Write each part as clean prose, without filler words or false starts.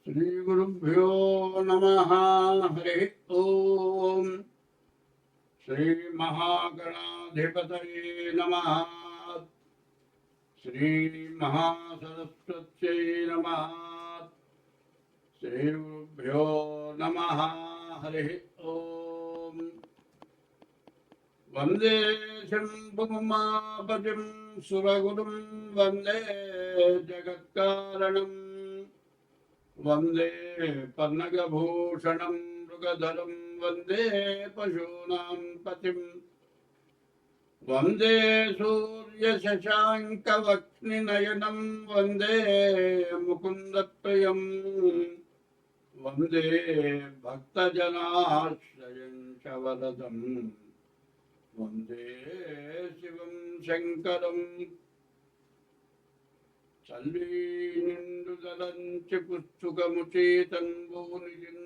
श्रीगुरुभ्यो नमः। हरि ओम। श्रीमहागणाधिपतये नमः। श्रीमहासरस्वत्यै नमः। श्रीगुरुभ्यो नमः। हरि ओम। वंदे शंभुमापतिं सुरगुरुं वंदे जगत्कारणम् वंदे पन्नगभूषणं मृगधरं वंदे पशूनां पतिं वंदे सूर्यशशाङ्कवक्निनयनं वंदे मुकुन्दप्रियं वंदे भक्तजनाश्रयं च वरदं वंदे शिवं शङ्करम् చల్లి నిండు దలంచి పుస్తుకముచి తన్బూనిజిన్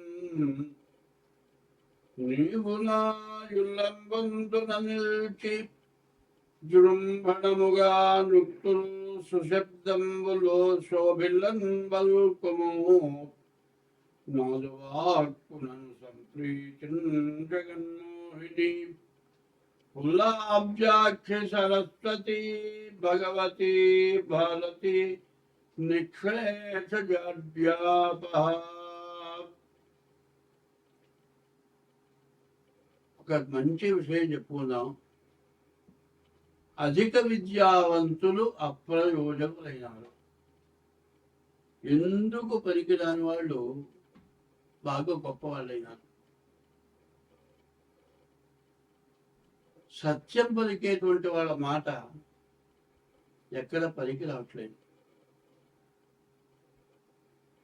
నీవు నాయుల్లంబందున నిల్చి జృంభణముగా నృక్తులు సుశబ్దంబులో శోభిల్లన్ బల్కుము నాదువాక్కునను సంప్రీతిన్ జగన్మోహిని फुल्लाब्जाक्ष सरस्वती भगवती भारती निक्षेष जाड्यापः। ఒక మంచి విషయం చెప్పుకుందాం. అధిక విద్యావంతులు అప్రయోజకులైనారు. ఎందుకు పనికిరాని వాళ్ళు బాగా గొప్ప వాళ్ళైనారు. సత్యం పలికేటువంటి వాళ్ళ మాట ఎక్కడ పలికి రావట్లేదు.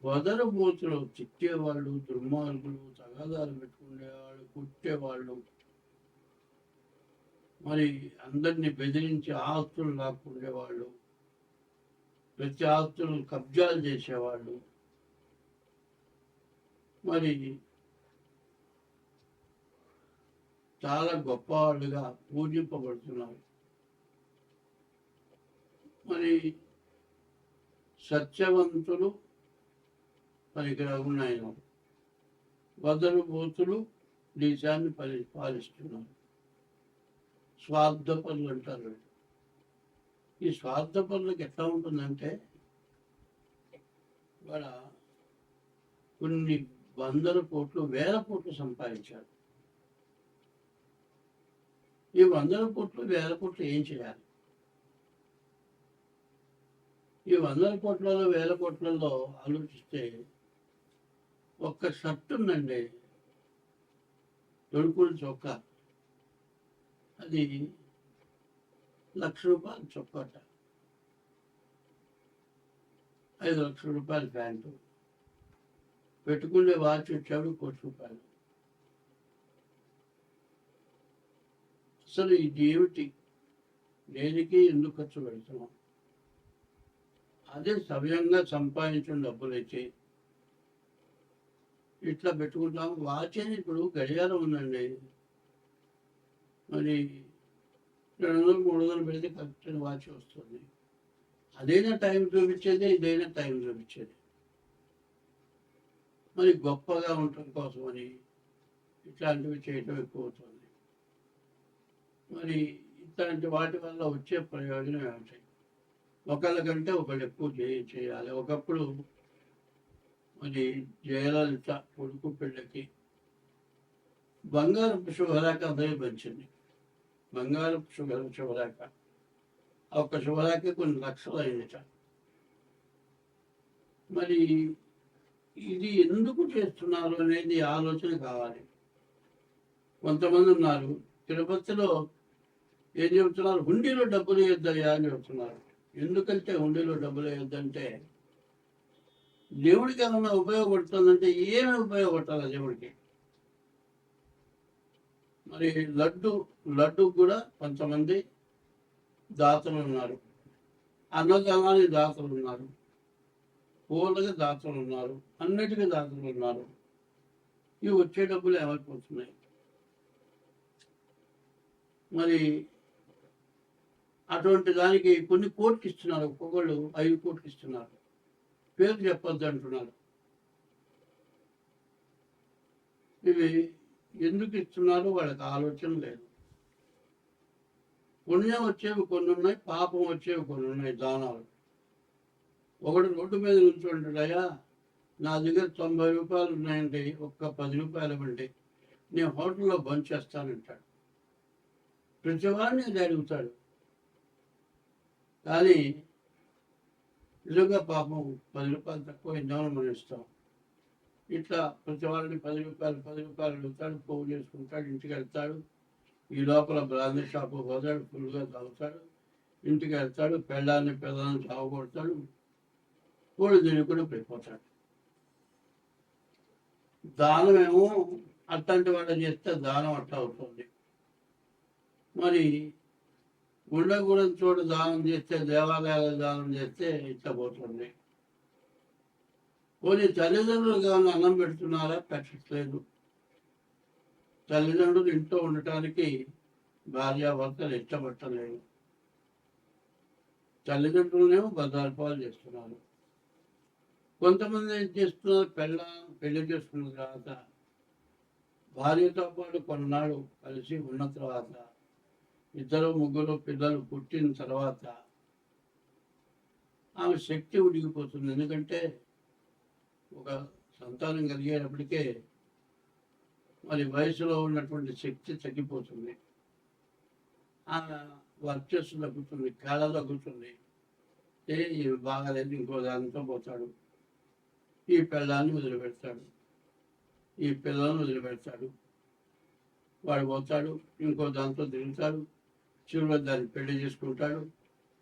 వదరబోతులు తిట్టేవాళ్ళు, దుర్మార్గులు, తగాదాలు పెట్టుకునేవాళ్ళు, కుట్టేవాళ్ళు, మరి అందరినీ బెదిరించి ఆస్తులు లాక్కుండేవాళ్ళు, ప్రతి ఆస్తులు కబ్జాలు చేసేవాళ్ళు, మరి చాలా గొప్పవాళ్ళుగా పూజింపబడుతున్నారు. మరి సత్యవంతులు పనికిరాకున్నాయన, వదరు బూతులు దేశాన్ని పాలిస్తున్నారు. స్వార్థపరులు అంటారు. ఈ స్వార్థపరులకు ఎట్లా ఉంటుందంటే వాళ్ళ కొన్ని వందల కోట్లు, వేల కోట్లు సంపాదించారు. ఈ వందల కోట్లు, వేల కోట్లు ఏం చేయాలి? ఈ వందల కోట్లలో, వేల కోట్లలో ఆలోచిస్తే ఒక్క షర్ట్ ఉందండి, తొడుకులు చొక్కా, అది ₹1,00,000 చొక్కాట, 5 లక్షల రూపాయల ప్యాంటు, పెట్టుకునే వాచ్ వచ్చాడు ₹1,00,00,000. అసలు ఇది ఏమిటి? దేనికి ఎందుకు ఖర్చు పెడుతున్నాం? అదే సవ్యంగా సంపాదించిన డబ్బులైతే ఇట్లా పెట్టుకుంటాం. వాచ్ అని ఇప్పుడు గడియారం ఉందండి, మరి 200, 300 పెడితే కరెక్ట్ వాచ్ వస్తుంది. అదైనా టైం చూపించేది, ఇదైనా టైం చూపించేది. మరి గొప్పగా ఉండటం కోసమని ఇట్లాంటివి చేయటం ఎక్కువ అవుతుంది. మరి ఇట్లాంటి వాటి వల్ల వచ్చే ప్రయోజనం ఏమిటి? ఒకళ్ళకంటే ఒకళ్ళు ఎక్కువ చేయాలి. ఒకప్పుడు మరి జయలలిత కొడుకు పెళ్ళకి బంగారపు శుభలేఖ అదే పంచింది. బంగారపు శుభలేఖ, ఒక శుభలేఖ కొన్ని లక్షలు అయిందట. మరి ఇది ఎందుకు చేస్తున్నారు అనేది ఆలోచన కావాలి. కొంతమంది ఉన్నారు తిరుపతిలో ఏం చెబుతున్నారు, హుండీలో డబ్బులు వేయొద్దయ్యా అని చెబుతున్నారు. ఎందుకంటే హుండీలో డబ్బులు వేయొద్దంటే దేవుడికి ఏమన్నా ఉపయోగపడుతుందంటే ఏమి ఉపయోగపడాలి దేవుడికి? మరి లడ్డు కూడా కొంతమంది దాతలు ఉన్నారు, అన్నదానానికి దాతలు ఉన్నారు, పూలకి దాతలు ఉన్నారు, అన్నిటికీ దాతలు ఉన్నారు. ఇవి వచ్చే డబ్బులు ఏమైపోతున్నాయి? మరి అటువంటి దానికి కొన్ని కోట్లు ఇస్తున్నారు, ఒక్కొక్కళ్ళు 5 కోట్లు ఇస్తున్నారు. పేరు చెప్పొద్దు అంటున్నారు. ఇవి ఎందుకు ఇస్తున్నారో వాళ్ళకి ఆలోచన లేదు. పుణ్యం వచ్చేవి కొన్ని ఉన్నాయి, పాపం వచ్చేవి కొన్ని ఉన్నాయి. దానాలు ఒకటి రోడ్డు మీద నుంచుంటాడయ్యా, నా దగ్గర 90 రూపాయలు ఉన్నాయండి, ఒక్క 10 రూపాయలు ఇవ్వండి, నేను హోటల్లో బంద్ చేస్తానంటాడు. ప్రతివాడిని అది అడుగుతాడు. కానీ నిజంగా పాపం 10 రూపాయలు తక్కువ ఇందామని మనం ఇస్తాం. ఇట్లా ప్రతి వాళ్ళని 10 రూపాయలు అడుగుతాడు, పోగు చేసుకుంటాడు, ఇంటికి వెళ్తాడు. ఈ లోపల బ్రాందీ షాపు పోతాడు, ఫుల్గా తాగుతాడు, ఇంటికి వెళ్తాడు, పిల్లాన్ని తాగొడతాడు, కోడి తినుకుని పడిపోతాడు. దానమేమో అట్లాంటి వాడు చేస్తే దానం అట్లా అవుతుంది. మరి ఉండకూడని చోటు దానం చేస్తే, దేవాలయాల దానం చేస్తే ఇట్లా పోతుంది. పోనీ తల్లిదండ్రులు కానీ అన్నం పెడుతున్నారా? పెట్టట్లేదు. తల్లిదండ్రులు ఇంట్లో ఉండటానికి భార్యాభర్తలు ఇష్టపట్టలేదు. తల్లిదండ్రులనేమో బదార్పాలు చేస్తున్నారు. కొంతమంది ఏం చేస్తున్నారు, పెళ్లి చేసుకున్న తర్వాత భార్యతో పాటు కొన్నాళ్ళు కలిసి ఉన్న తర్వాత, 2-3 పిల్లలు పుట్టిన తర్వాత ఆమె శక్తి ఉడిగిపోతుంది. ఎందుకంటే ఒక సంతానం కలిగేటప్పటికే మరి వయసులో ఉన్నటువంటి శక్తి తగ్గిపోతుంది, వర్చస్సు తగ్గుతుంది, కళ తగ్గుతుంది. బాగాలేదు, ఇంకో దానితో పోతాడు. ఈ పిల్లాన్ని వదిలిపెడతాడు, ఈ పిల్లలను వదిలిపెడతాడు. వాడు పోతాడు, ఇంకో దాంతో తిరుగుతాడు, చివరి దాన్ని పెళ్లి చేసుకుంటాడు.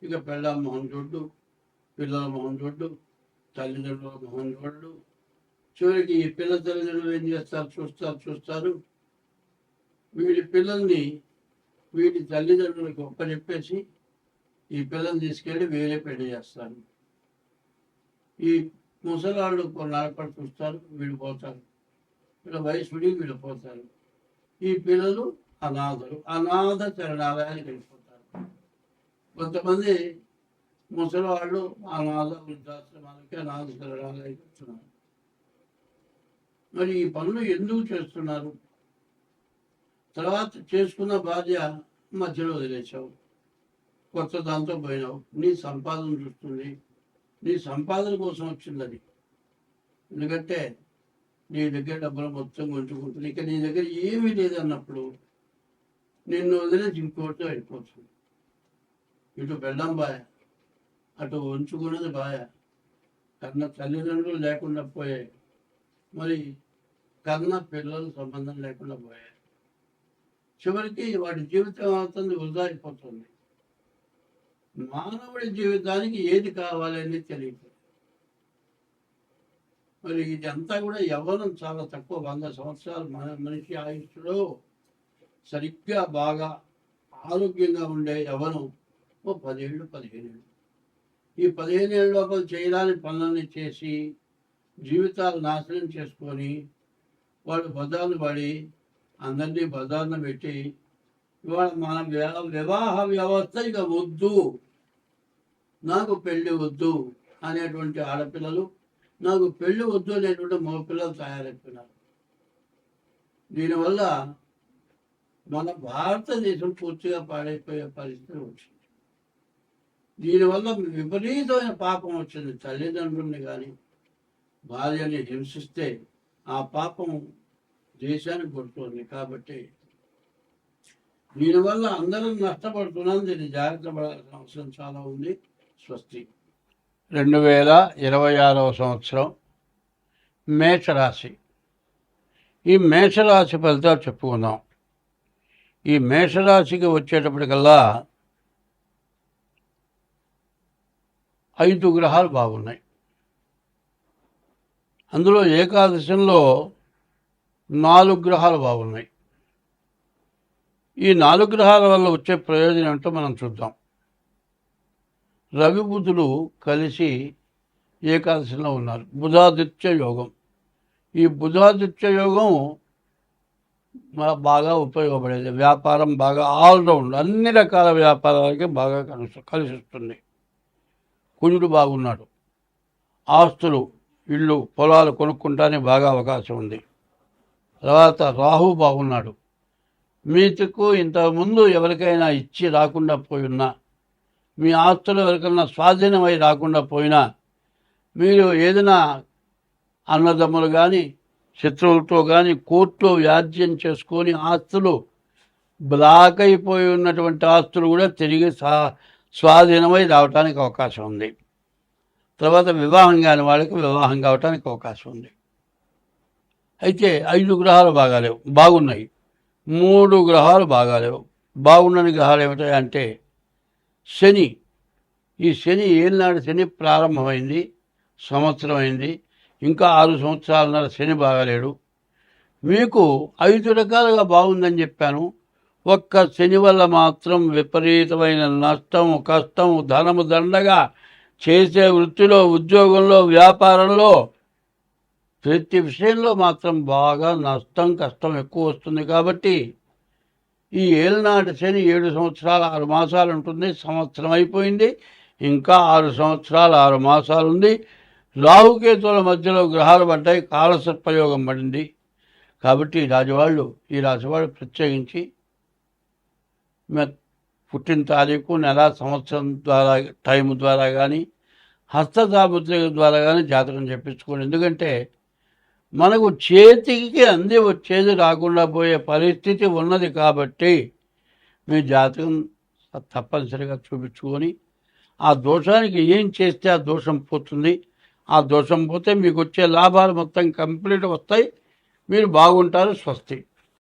ఇక పిల్ల మొహం చూడ్డు, పిల్లల మొహం చూడ్డు, తల్లిదండ్రుల మొహం చూడడు. చివరికి ఈ పిల్ల తల్లిదండ్రులు ఏం చేస్తారు, చూస్తారు. వీడి పిల్లల్ని వీడి తల్లిదండ్రులకు ఒప్పచెప్పేసి ఈ పిల్లల్ని తీసుకెళ్ళి వేరే పెళ్లి చేస్తారు. ఈ ముసలాళ్ళు కొన్నాళ్ళపడి చూస్తారు, వీళ్ళు పోతారు. వీళ్ళ వయసుడి వీళ్ళు పోతారు. ఈ పిల్లలు అనాథ శరణాలయానికి వెళ్ళిపోతారు. కొంతమంది ముసలివాళ్ళు అనాథ వృద్ధాశ్రమాలకి, అనాథ శరణాలయానికి వస్తున్నారు. మరి ఈ పనులు ఎందుకు చేస్తున్నారు? తర్వాత చేసుకున్న భార్య మధ్యలో వదిలేసావు, కొత్త దాంతో పోయినావు. నీ సంపాదన చూస్తుంది, నీ సంపాదన కోసం వచ్చింది అది. ఎందుకంటే నీ దగ్గర డబ్బులు మొత్తం ఉంచుకుంటుంది. ఇక నీ దగ్గర ఏమీ లేదన్నప్పుడు నిన్ను వదిలేసి ఇంకోటితో వెళ్ళిపోతుంది. ఇటు బెల్లం బాయ, అటు ఉంచుకున్నది బాయ. కన్న తల్లిదండ్రులు లేకుండా పోయాయి, మరి కన్న పిల్లలు సంబంధం లేకుండా పోయాయి. చివరికి వాడి జీవితం అవుతుంది, వృధా అయిపోతుంది. మానవుడి జీవితానికి ఏది కావాలని తెలియదు. మరి ఇది అంతా కూడా యవ్వనం చాలా తక్కువ. 100 సంవత్సరాలు మనిషి ఆయుష్లో సరిగ్గా బాగా ఆరోగ్యంగా ఉండే యవ్వనం 10 ఏళ్ళు, 15 ఏళ్ళు. ఈ 15 ఏళ్ళ లోపల చేయడానికి పనులన్నీ చేసి జీవితాలు నాశనం చేసుకొని వాడు బజార్ను పడి అందరినీ బజార్ను పెట్టి, ఇవాళ మన వివాహ వ్యవస్థ ఇక వద్దు, నాకు పెళ్ళి వద్దు అనేటువంటి ఆడపిల్లలు, నాకు పెళ్ళి వద్దు అనేటువంటి మగపిల్లలు తయారైపోయినారు. దీనివల్ల మన భారతదేశం పూర్తిగా పాడైపోయే పరిస్థితి వచ్చింది. దీనివల్ల విపరీతమైన పాపం వచ్చింది. తల్లిదండ్రుల్ని కానీ భార్యని హింసిస్తే ఆ పాపం దేశానికి కొడుతుంది. కాబట్టి దీనివల్ల అందరం నష్టపడుతున్నాం. దీన్ని జాగ్రత్త పడాల్సిన అవసరం చాలా ఉంది. స్వస్తి. 2026వ సంవత్సరం మేషరాశి. ఈ మేషరాశి ఫలితాలు చెప్పుకుందాం. ఈ మేషరాశికి వచ్చేటప్పటికల్లా 5 గ్రహాలు బాగున్నాయి. అందులో ఏకాదశంలో 4 గ్రహాలు బాగున్నాయి. ఈ 4 గ్రహాల వల్ల వచ్చే ప్రయోజనం ఏంటో మనం చూద్దాం. రవి బుధులు కలిసి ఏకాదశిలో ఉన్నారు. బుధాదిత్య యోగం. ఈ బుధాదిత్య యోగం బాగా ఉపయోగపడేది. వ్యాపారం బాగా ఆల్రౌండ్ అన్ని రకాల వ్యాపారాలకి బాగా కలిసి వస్తుంది. కుజుడు బాగున్నాడు. ఆస్తులు, ఇళ్ళు, పొలాలు కొనుక్కుంటానికి బాగా అవకాశం ఉంది. తర్వాత రాహు బాగున్నాడు. మీకు ఇంతకుముందు ఎవరికైనా ఇచ్చి రాకుండా పోయినా, మీ ఆస్తులు ఎవరికైనా స్వాధీనమై రాకుండా పోయినా, మీరు ఏదైనా అన్నదమ్ములు కానీ శత్రువులతో కానీ కోర్టులో వ్యాజ్యం చేసుకొని ఆస్తులు బ్లాక్ అయిపోయి ఉన్నటువంటి ఆస్తులు కూడా తిరిగి స్వాధీనమై రావడానికి అవకాశం ఉంది. తర్వాత వివాహం కాని వాళ్ళకి వివాహం కావడానికి అవకాశం ఉంది. అయితే 5 గ్రహాలు బాగాలేవు, బాగున్నాయి. 3 గ్రహాలు బాగాలేవు. బాగున్నని గ్రహాలు ఏమిటాయంటే శని. ఈ శని ఏళ్ళనాడు శని ప్రారంభమైంది, సంవత్సరం అయింది, ఇంకా 6 సంవత్సరాలన్నర శని బాగాలేడు. మీకు 5 రకాలుగా బాగుందని చెప్పాను. ఒక్క శని వల్ల మాత్రం విపరీతమైన నష్టము, కష్టము, ధనము దండగా, చేసే వృత్తిలో, ఉద్యోగంలో, వ్యాపారంలో, ప్రతి విషయంలో మాత్రం బాగా నష్టం, కష్టం ఎక్కువ వస్తుంది. కాబట్టి ఈ ఏళ్ళనాటి శని 7 సంవత్సరాలు 6 మాసాలు ఉంటుంది. సంవత్సరం అయిపోయింది, ఇంకా 6 సంవత్సరాలు 6 మాసాలు ఉంది. రాహుకేతువుల మధ్యలో గ్రహాలు పడ్డాయి, కాలసర్పయోగం పడింది. కాబట్టి ఈ రాశివాళ్ళు ప్రత్యేకించి పుట్టిన తారీఖు, నెల, సంవత్సరం ద్వారా, టైం ద్వారా కానీ, హస్తసాముద్రిక ద్వారా కానీ జాతకం చెప్పించుకోండి. ఎందుకంటే మనకు చేతికి అంది వచ్చేది రాకుండా పోయే పరిస్థితి ఉన్నది. కాబట్టి మీ జాతకం తప్పనిసరిగా చూపించుకొని ఆ దోషానికి ఏం చేస్తే ఆ దోషం పోతుంది, ఆ దోషం పోతే మీకు వచ్చే లాభాలు మొత్తం కంప్లీట్ వస్తాయి. మీరు బాగుంటారు. స్వస్తి.